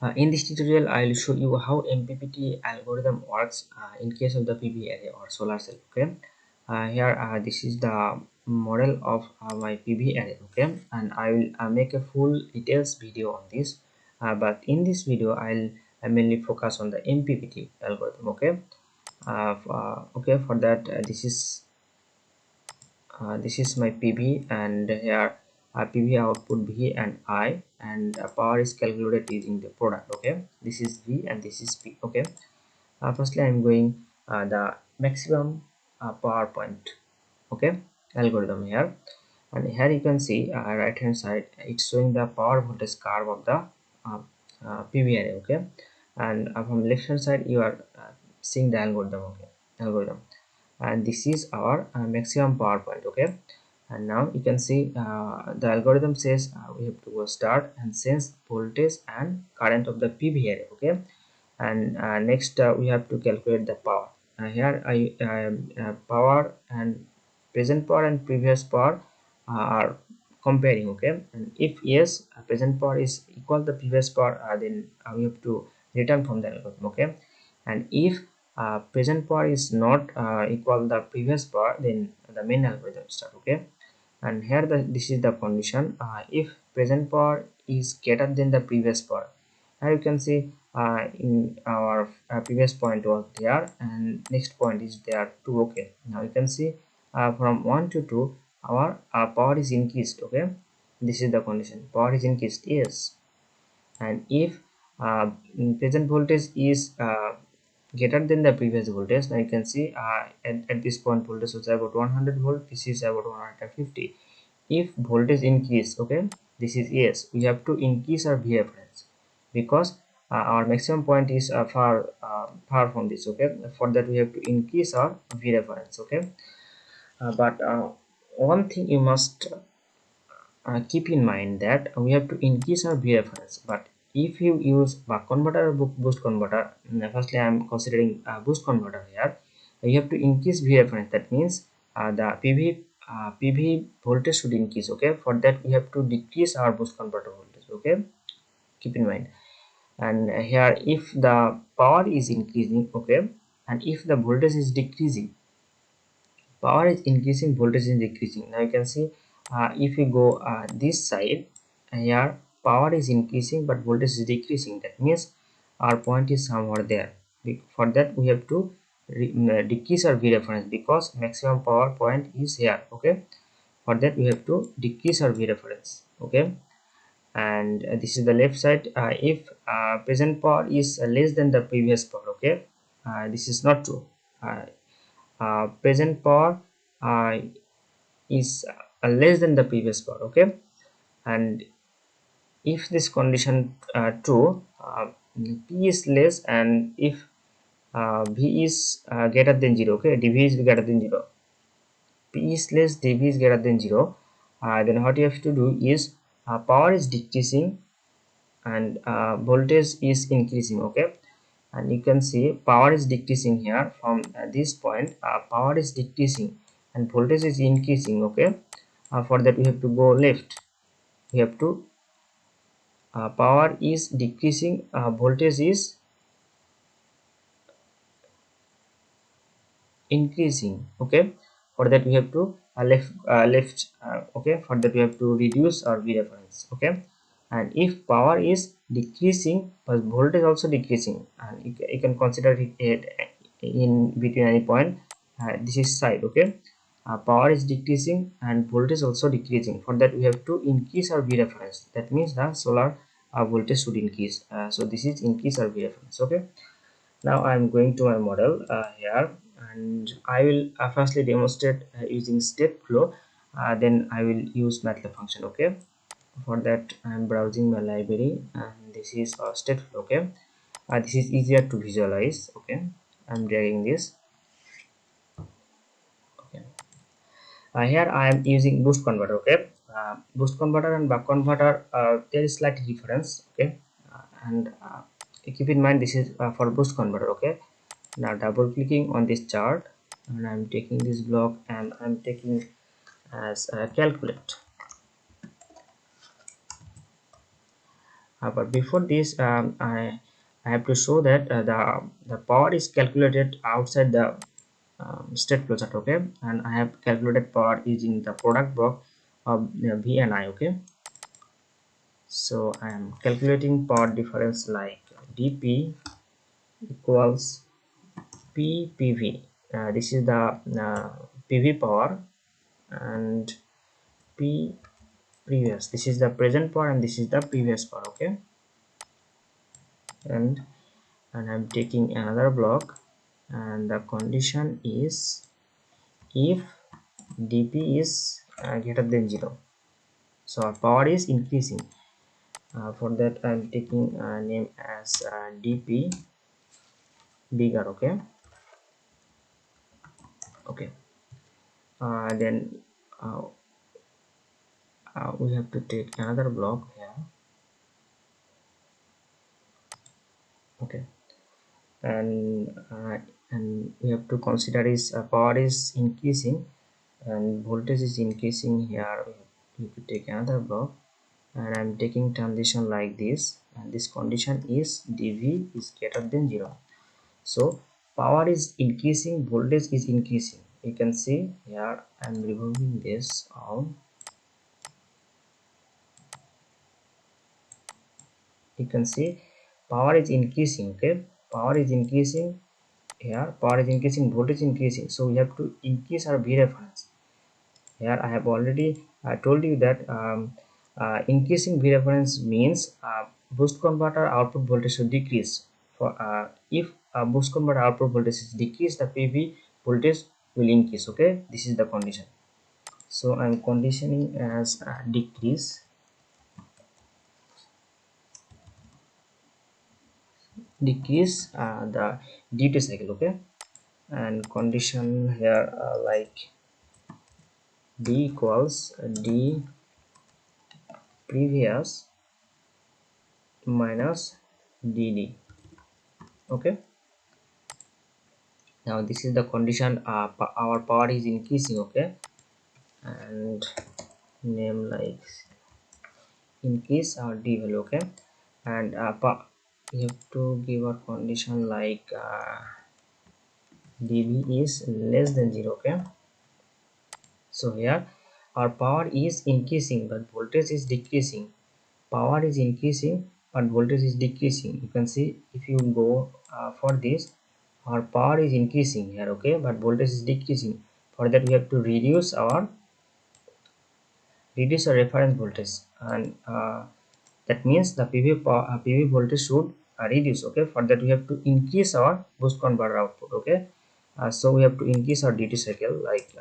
In this tutorial, I will show you how MPPT algorithm works in case of the PV array or solar cell. Okay, here this is the model of my PV array. Okay, and I will make a full details video on this. But in this video, I'll mainly focus on the MPPT algorithm. Okay, for that, this is my PV, and here PV output V and I, and power is calculated using the product. Okay, this is V and this is P. Okay, firstly I'm going the maximum power point. Okay, algorithm here, and here you can see right hand side it's showing the power voltage curve of the PV array. Okay, and from left hand side you are seeing the algorithm. Okay, algorithm, and this is our maximum power point. Okay, and now you can see the algorithm says we have to go start and sense voltage and current of the PV array. Okay, and next we have to calculate the power. Here I power and present power and previous power are comparing. Okay, and if yes, present power is equal to previous power, then we have to return from the algorithm. Okay, and if present power is not equal the previous power, then the main algorithm start. Okay, and here this is the condition. If present power is greater than the previous power, here you can see in our previous point was there and next point is there too. Okay, now you can see from 1 to 2 our power is increased. Okay, this is the condition, power is increased, yes. And if present voltage is greater than the previous voltage, now you can see at this point voltage was about 100 volt, this is about 150. If voltage increase, okay, this is yes, we have to increase our V reference because our maximum point is far from this. Okay, for that we have to increase our V reference. Okay, but one thing you must keep in mind that we have to increase our V reference. But if you use buck converter or boost converter, firstly I am considering boost converter here, you have to increase V reference. That means the PV voltage should increase. Okay, for that we have to decrease our boost converter voltage. Okay, keep in mind. And here if the power is increasing, okay, and if the voltage is decreasing, power is increasing, voltage is decreasing. Now you can see if we go this side, here power is increasing but voltage is decreasing. That means our point is somewhere there. For that we have to decrease our V reference because maximum power point is here. Okay, for that we have to decrease our V reference. Okay, and this is the left side. If present power is less than the previous power, okay, this is not true. Present power is less than the previous power. Okay, and if this condition true, P is less, and if V is greater than 0, okay, dV is greater than 0, P is less, dV is greater than 0, then what you have to do is power is decreasing and voltage is increasing. Okay, and you can see power is decreasing here from this point, power is decreasing and voltage is increasing. Okay, for that we have to go left. We have to power is decreasing, voltage is increasing. Okay, for that we have to left. Okay, for that we have to reduce our V reference. Okay, and if power is decreasing but voltage also decreasing, and you can consider it in between any point. This is side. Okay, power is decreasing and voltage also decreasing. For that we have to increase our V reference. That means the solar voltage should increase. So this is increase our V reference. Okay, now I am going to my model here, and I will firstly demonstrate using Stateflow. Then I will use MATLAB function. Okay, for that I am browsing my library, and this is Stateflow. Okay, this is easier to visualize. Okay, I am dragging this. Okay, here I am using boost converter. Okay, boost converter and buck converter, there is slight difference. Okay, and keep in mind this is for boost converter. Okay, now double clicking on this chart, and I'm taking this block and I'm taking as calculate. But before this, I have to show that the power is calculated outside the state flowchart, okay, and I have calculated power using the product block of V and I, okay. So I am calculating power difference like dp equals ppv. This is the pv power, and p previous, this is the present power, and this is the previous power, okay. And I'm taking another block, and the condition is if dp is greater than 0, so our power is increasing. For that I'm taking name as dp bigger, okay. Okay, then uh, we have to take another block here, okay. And we have to consider is power is increasing and voltage is increasing. Here we have to take another block, and I'm taking transition like this, and this condition is dv is greater than 0. So power is increasing, voltage is increasing. You can see here I'm removing this all. You can see power is increasing, okay. Power is increasing here, power is increasing, voltage increasing, so we have to increase our v reference. Here I have already told you that increasing v reference means boost converter output voltage should decrease. For if boost converter output voltage is decreased, the pv voltage will increase, okay. This is the condition. So I'm conditioning as decrease the duty cycle, okay. And condition here like d equals d previous minus dd, okay. Now this is the condition, our power is increasing, okay. And name like increase our d value, okay. And you have to give a condition like db is less than 0, okay. So here our power is increasing but voltage is decreasing. Power is increasing but voltage is decreasing. You can see if you go for this, our power is increasing here, okay, but voltage is decreasing. For that we have to reduce our reference voltage, and that means the PV voltage should reduce, okay. For that we have to increase our boost converter output, okay. So we have to increase our duty cycle like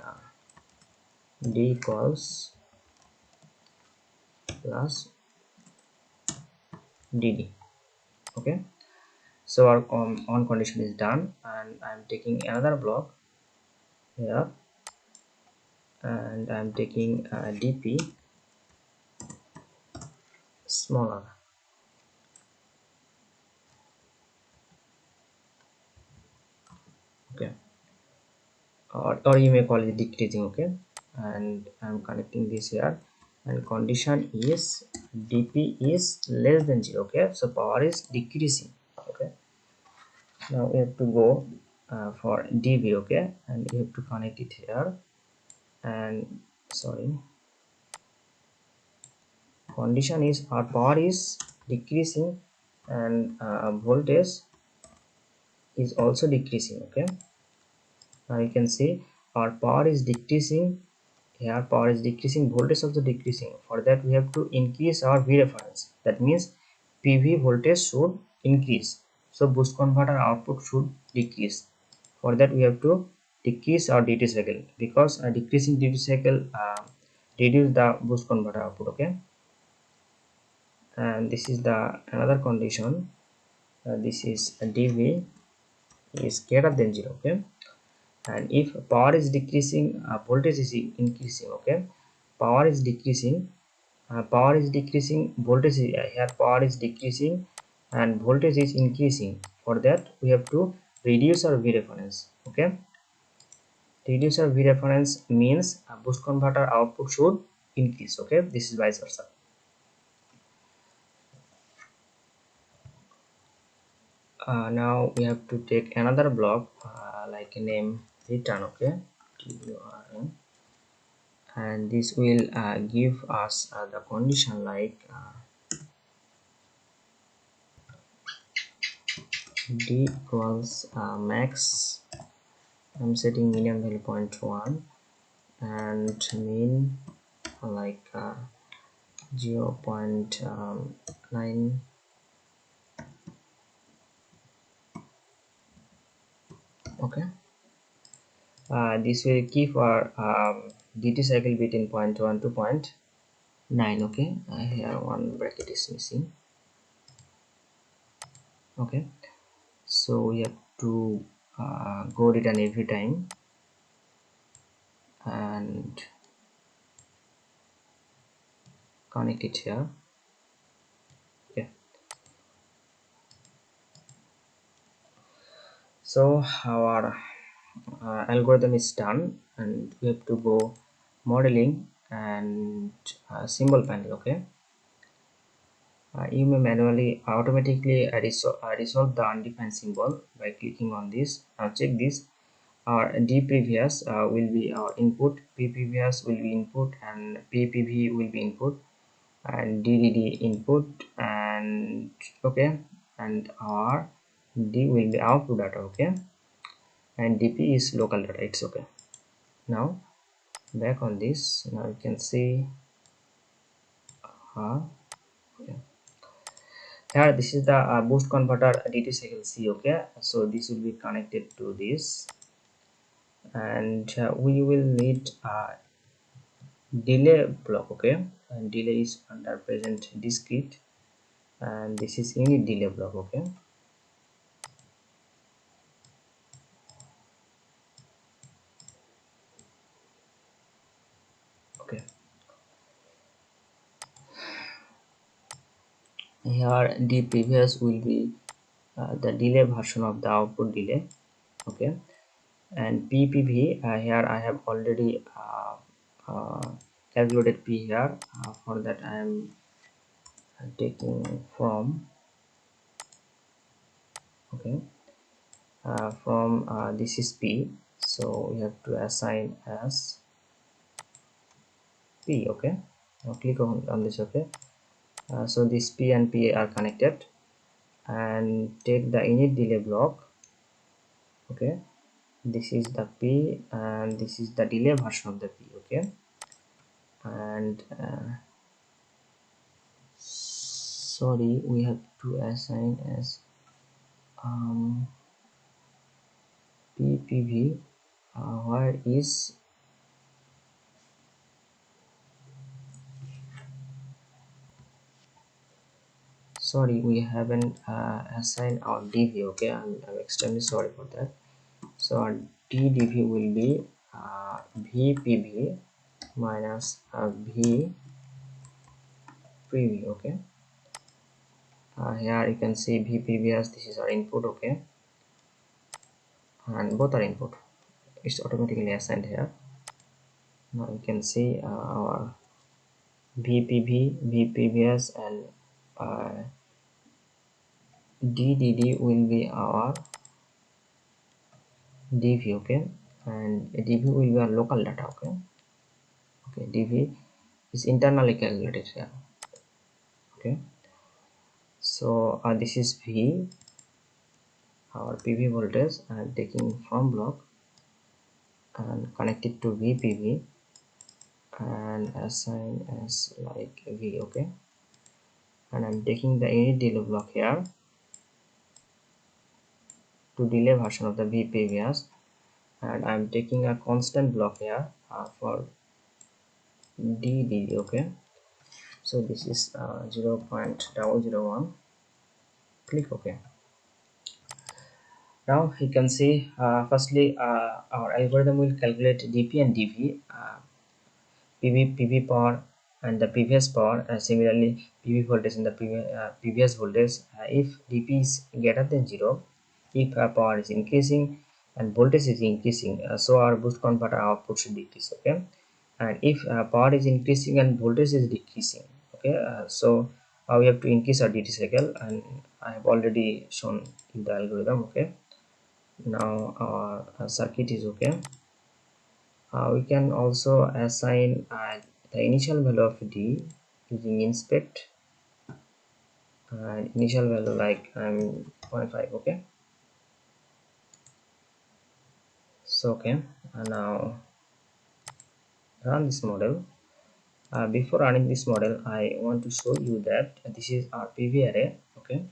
d equals plus dd, okay. So our on condition is done, and I'm taking another block here, and I'm taking dp smaller, okay. Or you may call it decreasing, okay. And I'm connecting this here, and condition is dp is less than 0, okay. So power is decreasing, okay. Now we have to go for dv, okay, and you have to connect it here. And sorry, condition is our power is decreasing and voltage is also decreasing, okay. Now you can see our power is decreasing here, power is decreasing, voltage also decreasing. For that we have to increase our v reference. That means pv voltage should increase, so boost converter output should decrease. For that we have to decrease our duty cycle, because a decreasing duty cycle reduce the boost converter output, okay. And this is the another condition, this is dv is greater than 0, okay. And if power is decreasing, voltage is increasing, okay. Power is decreasing, voltage is, here power is decreasing and voltage is increasing. For that we have to reduce our v reference, okay. Reduce our v reference means a boost converter output should increase, okay. This is vice versa. Now we have to take another block like name return, okay, TURN, and this will give us the condition like d equals max. I'm setting minimum value 0.1 and mean like 0.9. Okay, this will keep our dt cycle between 0.1 to 0.9. Okay, here one bracket is missing. Okay, so we have to go return every time and connect it here. Okay, so our algorithm is done and we have to go modeling and symbol panel. Okay, you may manually automatically resolve the undefined symbol by clicking on this. Check this. Our d previous will be our input, p previous will be input, and ppv will be input, and ddd input, and okay, and our d will be output data. Okay, and dp is local data. It's okay. Now back on this. Now you can see okay. Here this is the boost converter dt cycle c. Okay, so this will be connected to this, and we will need delay block. Okay, and delay is under present discrete, and this is unit delay block. Okay, okay, here the previous will be the delay version of the output delay. Okay, and ppv here I have already calculated p here. For that I am taking from okay from this is p, so we have to assign as p. Okay, now click on this. Okay, so this p and p are connected, and take the init delay block. Okay, this is the p and this is the delay version of the p. Okay, and sorry, we have to assign as ppv where is sorry, we haven't assigned our dv. Okay, I'm extremely sorry for that. So our ddv will be vpv minus v preview. Okay, here you can see vpv as this is our input. Okay, and both are input, it's automatically assigned here. Now you can see our vpvs and ddd will be our dv. Okay, and dv will be our local data. Okay, okay, dv is internally calculated here. Okay, so this is v, our pv voltage, and taking from block and connect it to vpv and assign as like v. Okay, and I'm taking the unit delay block here to delay version of the vpvs, and I'm taking a constant block here for ddd. Okay, so this is 0.001. Click OK. Now you can see firstly our algorithm will calculate dp and dv, pv power and the previous power, similarly pv voltage and the previous voltage. If dp is greater than 0, if power is increasing and voltage is increasing, so our boost converter output should decrease. Okay, and if power is increasing and voltage is decreasing, okay, so we have to increase our duty cycle, and I have already shown in the algorithm. Okay, now our circuit is okay. We can also assign the initial value of D using inspect, and initial value like 0.5. Okay, so okay, and now run this model. Before running this model, I want to show you that this is our PV array. Okay,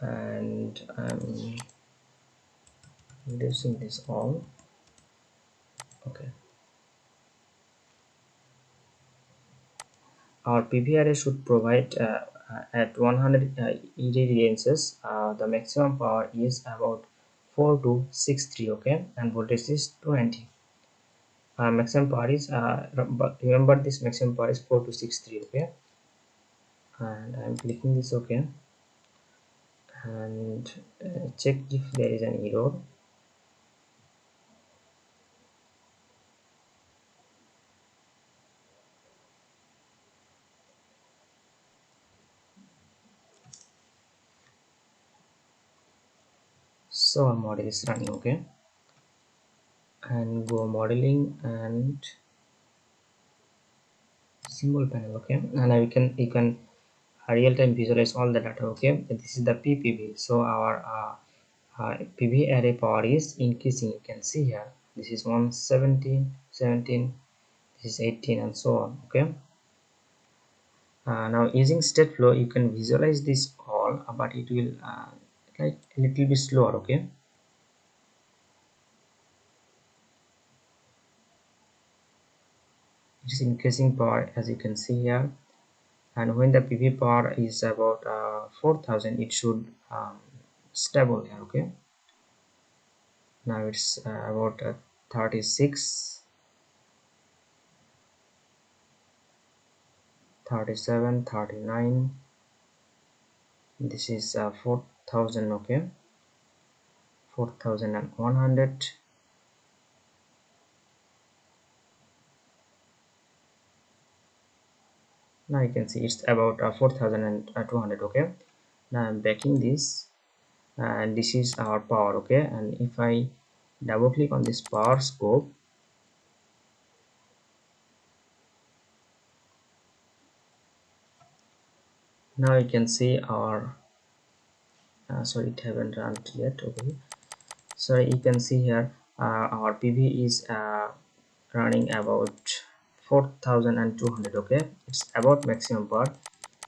and I'm reducing this all. Okay, our PV array should provide at 100 irradiances. The maximum power is about 4263. Okay, and voltage is 290. Maximum power is but remember this maximum power is 4263. Okay, and I'm clicking this. Okay, and check if there is an error. So our model is running. Okay, and go modeling and symbol panel. Okay, and now you can real-time visualize all the data. Okay, this is the PPV. So our PV array power is increasing. You can see here this is 117, 17, this is 18, and so on. Okay, now using Stateflow you can visualize this all, but it will like a little bit slower. Okay, it is increasing power as you can see here, and when the PV power is about 4000 it should stable here. Okay, now it's about 36, 37, 39. This is 4000. Okay, 4100. Now you can see it's about 4200. Okay, now I'm backing this, and this is our power. Okay, and if I double click on this power scope, now you can see our sorry, it haven't run yet. Okay, so you can see here our PV is running about 4200. Okay, it's about maximum power,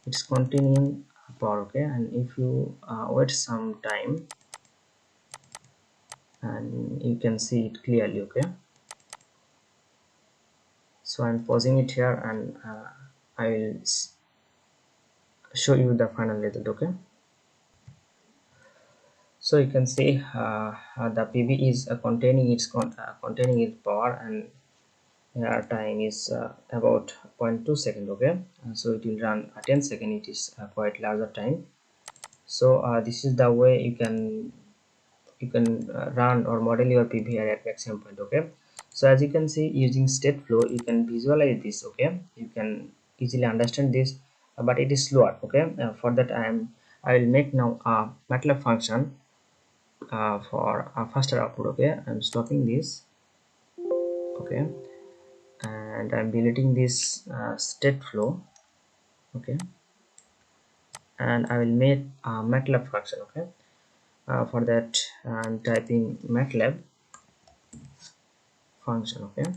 it's continuing power. Okay, and if you wait some time, and you can see it clearly. Okay, so I'm pausing it here, and I will show you the final result. Okay, so you can see the PV is containing its power, and here time is about 0.2 second. Okay, so it will run 10 second. It is quite larger time. So this is the way you can run or model your PV array at maximum point. Okay, so as you can see, using Stateflow you can visualize this. Okay, you can easily understand this, but it is slower. Okay, for that I will make now a MATLAB function for a faster output. Okay, I'm stopping this. Okay, and I'm deleting this Stateflow. Okay, and I will make a MATLAB function. Okay, for that I'm typing MATLAB function. Okay,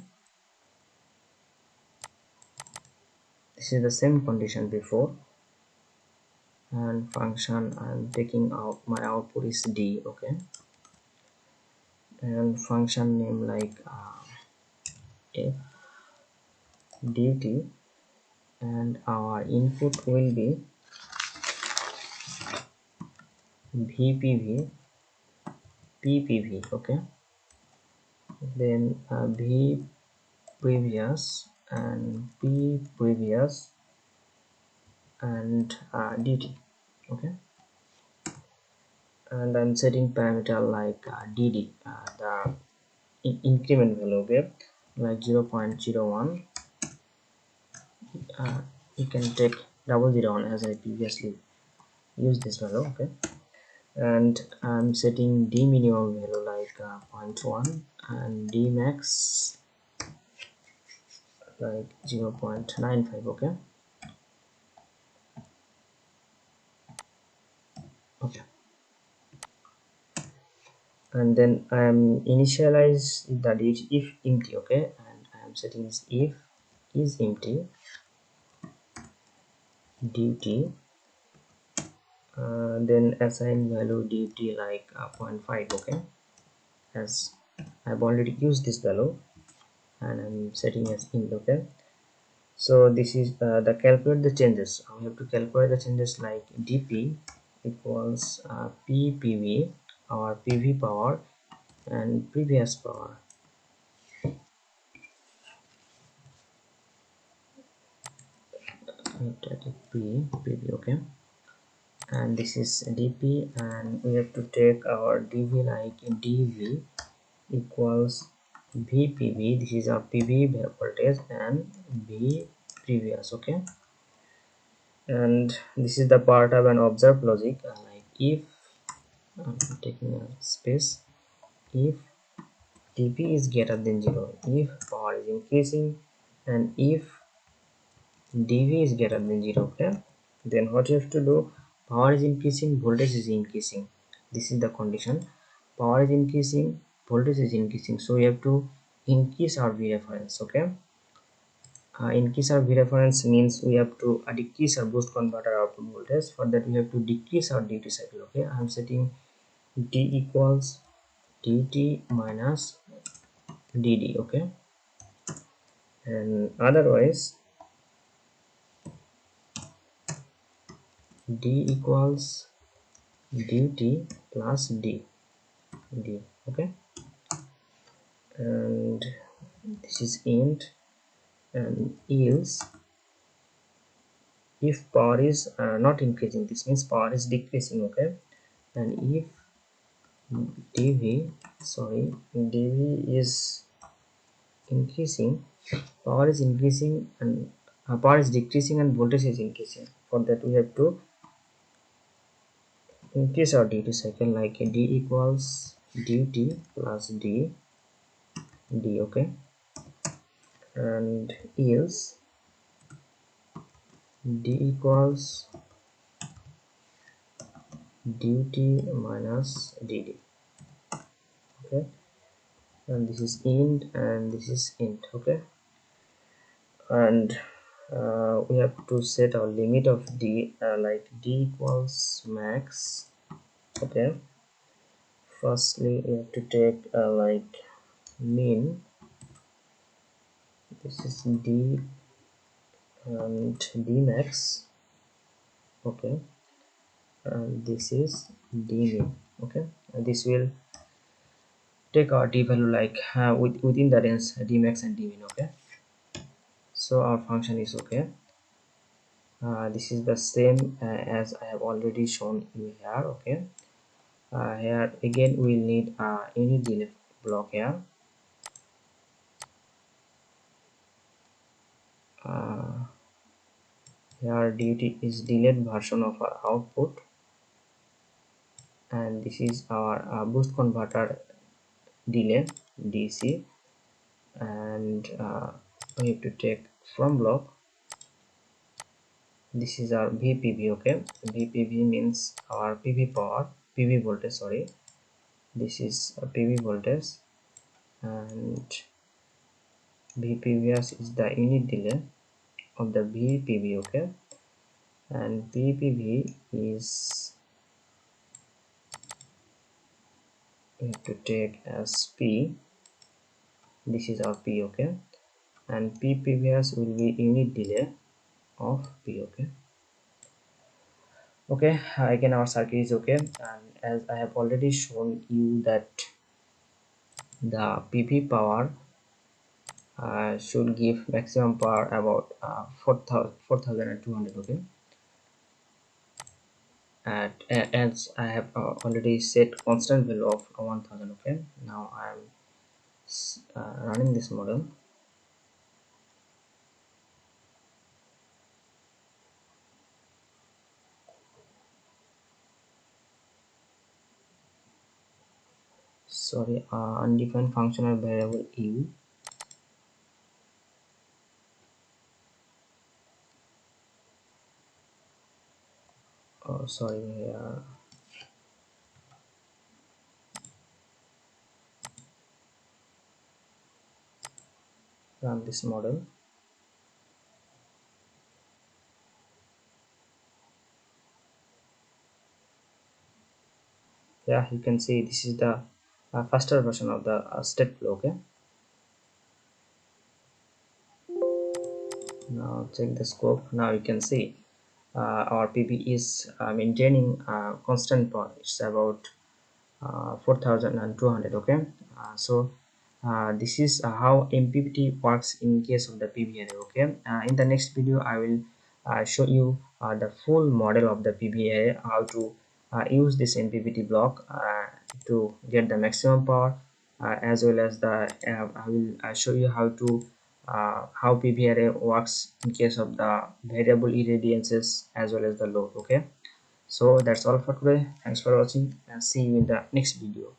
this is the same condition before, and function I'm taking out, my output is D. Okay, and function name like f dt, and our input will be vpv ppv. Okay, then v previous and p previous and dt. Okay, and I'm setting parameter like dd, the increment value. Okay, like 0.01. You can take 0.01 as I previously use this value. Okay, and I'm setting d minimum value like 0.1 and d max like 0.95. Okay. Okay, and then I'm initialize that is if empty. Okay, and I'm setting this if is empty duty, then assign value duty like 0.5. Okay, as I've already used this value and I'm setting as int. Okay, so this is the calculate the changes. We have to calculate the changes like dp equals ppv or pv power and previous power. Pv. Okay, and this is dp, and we have to take our dv like dv equals vpv. This is our pv voltage and v previous. Okay, and this is the part of an observed logic like if I'm taking a space, if dp is greater than 0, if power is increasing, and if dv is greater than 0. Okay, then what you have to do, power is increasing, voltage is increasing. This is the condition, power is increasing, voltage is increasing, so we have to increase our v reference. Okay, increase our v reference means we have to decrease our boost converter output voltage. For that we have to decrease our duty cycle. Okay, I'm setting d equals dt minus dd. Okay, and otherwise d equals dt plus d. Okay, and this is int, and else if power is not increasing, this means power is decreasing. Okay, and if dv is increasing, power is increasing, and power is decreasing and voltage is increasing. For that we have to increase our duty cycle like d equals dt plus d. Okay, and else d equals dt minus dd. Okay, and this is int and this is int. Okay, and we have to set our limit of d like d equals max. Okay, firstly we have to take like min, this is d and d max. Okay, and this is d min. Okay, and this will take our d value like within the range d max and d min. Okay, so our function is okay. This is the same as I have already shown you here. Okay, here again we'll need any delay block here. Here duty is delayed version of our output, and this is our boost converter delay dc, and we have to take from block. This is our vpv. Okay, vpv means our pv power, pv voltage, sorry, this is a pv voltage, and vpvs is the unit delay of the vpv. Okay, and vpv is, we have to take as p, this is our p. Okay, and ppvs will be unit delay of p. Okay, okay, again our circuit is okay, and as I have already shown you that the pv power should give maximum power about 4200. Okay, as I have already set constant value of 1000. Okay, now I am running this model. sorry, undefined functional variable u. Oh, sorry, run this model. Yeah, you can see this is the faster version of the Stateflow. Okay, now check the scope. Now you can see our PB is maintaining constant power. It's about 4200. Okay, this is how MPPT works in case of the PB array. Okay, in the next video I will show you the full model of the PB array, how to use this MPPT block to get the maximum power, as well as the I will show you how PB array works in case of the variable irradiances as well as the load. Okay, so that's all for today. Thanks for watching and see you in the next video.